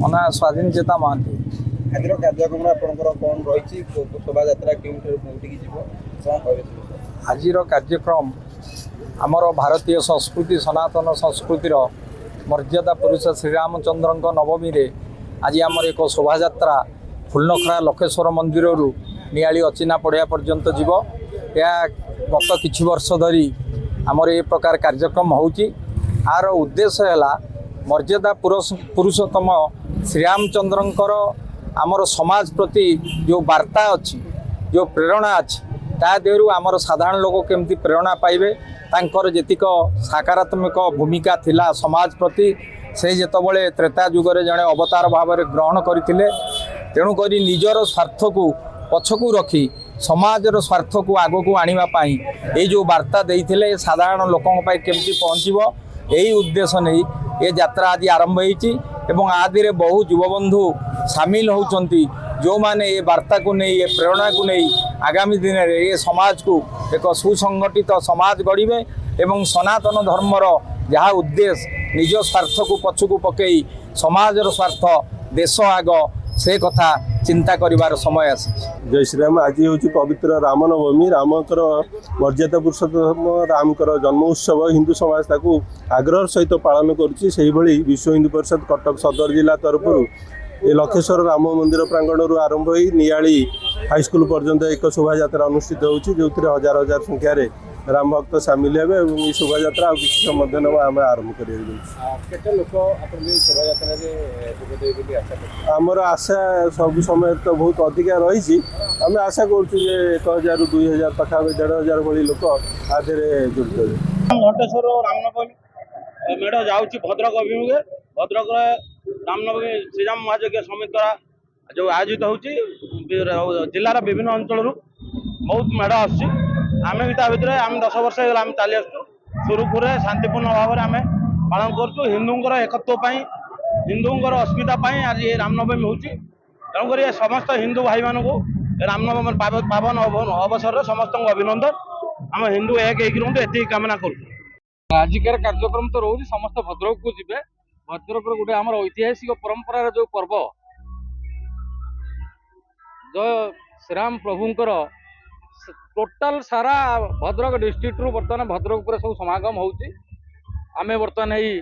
मना स्वाधीन चेता महांती। आज कार्यक्रम आपंकर कौन रही शोभा यात्रा कौन कह आज कार्यक्रम आमर भारतीय संस्कृति सनातन संस्कृतिर मर्यादा पुरुष श्रीरामचंद्र नवमी रे आज आमर एक शोभा यात्रा फुलनखरा लखेश्वर मंदिर नियाली अचिना पड़िया पर्यंत जीव यह गत किछि वर्ष धरी आमर ए प्रकार कार्यक्रम होउची। आर उद्देश्य है मर्यादा पुरुषोत्तम श्रीरामचंद्रंकर आमर समाज प्रति जो वार्ता अच्छी जो प्रेरणा अच्छी ता देहरु आमर साधारण लोक केमती प्रेरणा पाइबे तांकर जेतिक सकारात्मक भूमिका थिला समाज प्रति से जेतबळे त्रेता जुगरे जड़े अवतार भाव में ग्रहण करथिले तेणुक निजर स्वार्थ को पछकू रखी समाजर स्वार्थ को आग को आनिबा पाई ए जो वार्ता देइथिले साधारण लोकों पाई केमती पहुँचबो यही उद्देश्य नहीं ये यात्रा आज आरंभ होती एवं आदि बहु युवबंधु सामिल होती जो माने ये वार्ता को नहीं ये प्रेरणा को नहीं आगामी दिन में ये समाज को एक सुसंगठित समाज गढ़े एवं सनातन धर्मर जहाँ उद्देश्य निज स्वार्थ को पछकू पकई समाजर स्वार्थ देश आग से कथा चिंता करिवार समय आसी। जय श्री राम। आज हूँ पवित्र रामनवमी रामकर मर्यादा पुरुषोत्तम रामकर जन्म उत्सव हिंदू समाज ताकू आग्रह सहित पालन करुच्ची विश्व हिंदू परिषद कटक सदर जिला तरफ ये लखेश्वर राम मंदिर प्रांगण आरंभ हो नियाली हाईस्कल पर्यंत एक शोभा यात्रा अनुष्ठित होती जो हजार हजार संख्यार राम भक्त सामिल हे शोभा यात्रा किसी समय आम आरंभ कर आशा सब समय तो बहुत अधिका रही आम आशा कर 1000 पाखापाखि 1500 भाई लोक आधे जोड़ित घंटेश्वर रामनवमी मेढ़ जाऊँगी भद्रक अभिमुखे भद्रक रामनवमी श्रीराम महायज्ञ समिति द्वारा जो आयोजित होची जिलार विभिन्न अंचल बहुत मेढ़ आम भी भितर आम 10 वर्ष आम चली आसु सुरुखुरे शांतिपूर्ण भाव में आम पालन करूँ हिंदूंकर एकत्व हिंदूंकर अस्मिता आज ये रामनवमी होची तेणुक ये समस्त हिंदू भाई मान रामनवमी पावन अवसर समस्त अभिनंदन आम हिंदू एक रुहतु कामना करूँ। आजिकार कार्यक्रम तो रोज समस्त भद्रक को जीवे भद्रक गोटे आम ऐतिहासिक परंपरार जो पर्व जो श्रीराम प्रभुंकर टोटाल सारा भद्रक डिस्ट्रिक्ट रु बर्तमान भद्रक पूरा सब समागम होची आमे बर्तमान ही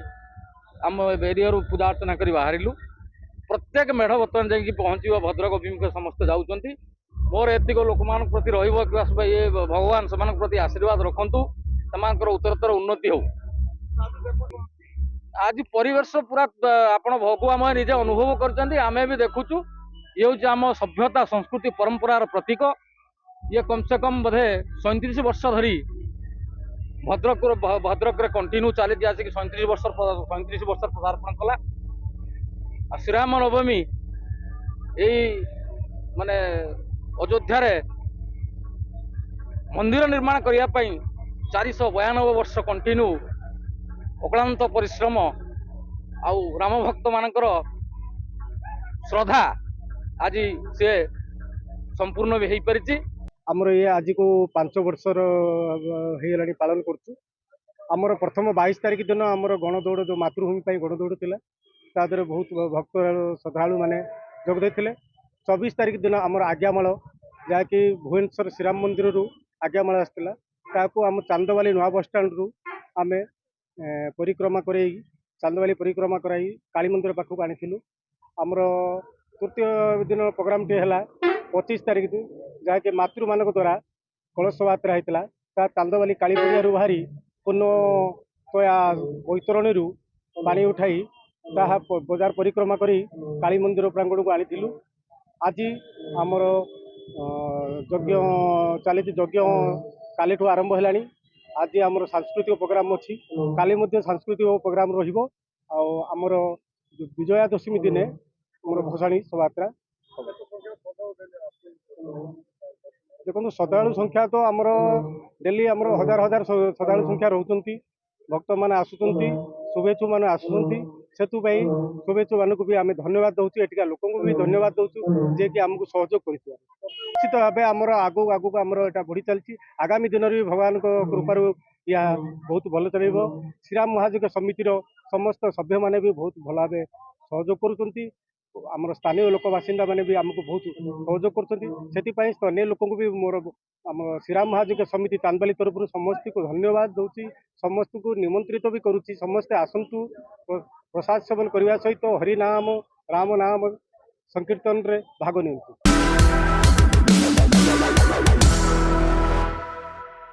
आम एरिया पूजा अर्चना कर बाहरिलु प्रत्येक मेढ़ बर्तमान जाकि पहुँचो भद्रक अभिमुखे समस्त जाऊँगी मोर एतिक लोक मान प्रति ये भगवान से प्रति आशीर्वाद रखु से उत्तरोत्तर उन्नति हो। आज परिवेश पूरा आपण भगवान निजे अनुभव कर आमे भी देखुचु ये हूँ आम सभ्यता संस्कृति परंपरार प्रतीक ये कम से कम बोधे 37 वर्ष धरी भद्रक कंटिन्यू चली आसिक 37 वर्ष पदार्पण कला श्रीराम नवमी यही माने अयोध्या मंदिर निर्माण करने 492 वर्ष कंटिन्यू अक्लांत परिश्रम आउ राम भक्त मानकर श्रद्धा आज से संपूर्ण भी हो पारी। आमर ये आज को 5 वर्षर हो पालन करमर प्रथम 22 तारिख दिन आमर गणदौड़ जो मातृभूमि गणदौड़ थी तादर बहुत भक्त श्रद्धालु मैंने जोगदे 24 तारिख दिन आमर आज्ञामाल जहाँकि भुवनेश्वर श्रीराम मंदिर आज्ञामाल आसाला आम चांदवाली नुआ बस स्टाण्ड रु आम परिक्रमा कर चांदवाली परिक्रमा कराई काली मंदिर पाखक आनी आमर तृतीय दिन प्रोग्राम टी है 25 तारिख दिन जहाँकि मातृ मान द्वारा कलश शोभायात्रा होता चांदवाली काली पड़िया बाहरी पूर्ण तया बैतरणी पानी उठाई बजार परिक्रमा करी काली मंदिर प्रांगण को आनी आज आमर यज्ञ चली यज्ञ काली आरंभ है आज आमर सांस्कृतिक प्रोग्राम अच्छी काली सांस्कृतिक प्रोग्राम रमर विजया दशमी दिने आमर भसाणी शोभायात्रा देखो श्रद्धालु संख्या तो आमर डेली आमर हजार हजार श्रद्धालु संख्या रोचंती भक्त मैंने आसुंच शुभेच्छु मैंने आसुंच से शुभेच्छु मान भी आम धन्यवाद दूसरी एटिका लोक भी धन्यवाद दूसु जे कि आमको सहयोग कर निश्चित भाव आमर आगू आगू आमर यहाँ बढ़ी चलती आगामी दिन भी भगवान कृपार या बहुत भल चल श्रीराम महायज्ञ समितिर समस्त सभ्य मैंने भी बहुत भल भाव सहयोग करुँच आमर स्थानीय लोक बासिंदा मैंने भी आमको बहुत सहयोग कर स्थानीय लोक भी मोर आम श्रीराम महायज्ञ समिति चांदबाली तरफ समस्त को धन्यवाद दूसरी समस्त को निमंत्रित भी करुच्ची समस्ते आसतु प्रसाद सेवन करने सहित हरिनाम राम नाम संकीर्तन रे भाग नि।